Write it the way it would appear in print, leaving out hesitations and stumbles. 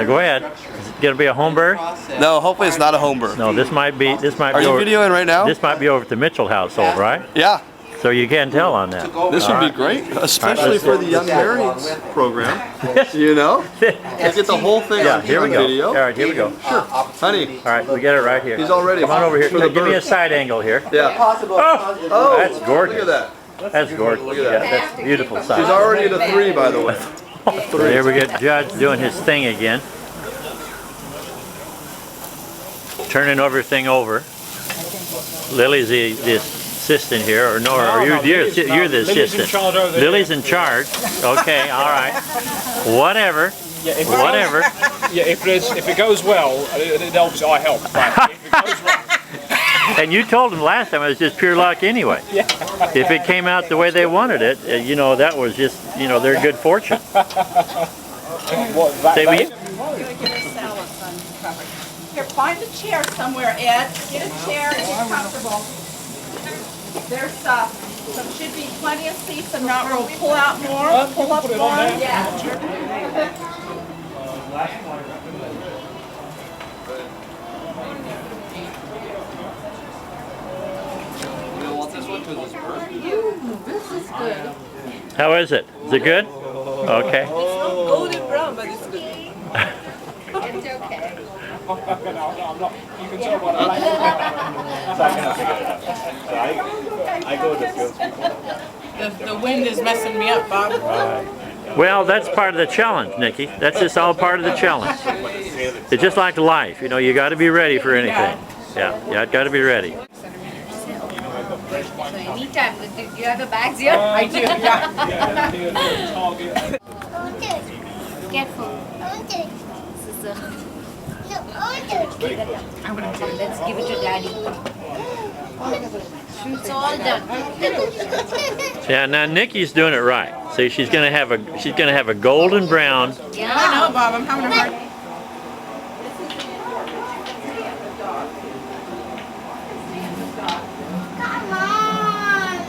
Go ahead. Is it gonna be a home birth? No, hopefully it's not a home birth. No, this might be. Are you videoing right now? This might be over at the Mitchell household, right? Yeah. So you can tell on that. This would be great, especially for the Young Marrieds program. You know, to get the whole thing Yeah, on here we go. video. All right, here we go. Sure, honey. All right, we get it right here. He's all ready. Come on over here. For the Give me a birth. side angle here. Yeah. Oh, that's gorgeous. Look at that. That's gorgeous. Look at that. Yeah, that's beautiful She's side. already at a 3, by the way. There we get Judge doing his thing again. Turning everything over. Lily's the assistant here, or no, or you're the assistant. Lily's in charge. Okay, all right. Whatever. Yeah, if Whatever. Yeah, if it goes well, it helps. I help. But if it goes wrong, And you told them last time it was just pure luck anyway. yeah. If it came out the way they wanted it, you know, that was just, you know, their good fortune. What, that, Say, will you- Here, find a chair somewhere, Ed. Get a chair and get comfortable. There's should be plenty of seats and not room. Pull out more. Pull up more. Yeah. This is good. How is it? Is it good? Okay. Golden brown, but it's good. It's okay. I'm not. You can tell what I like. So I go this The wind is messing me up, Bob. Well, that's part of the challenge, Nikki. That's just all part of the challenge. It's just like life, you know, you got to be ready for anything. Yeah, you got to be ready. So anytime, do you have the bags here? I do, yeah. Careful. Let's give it to Daddy. It's all done. Yeah, now Nikki's doing it right. See, she's gonna have a golden brown. Yeah. I know, Bob. I'm having a hard. Come on.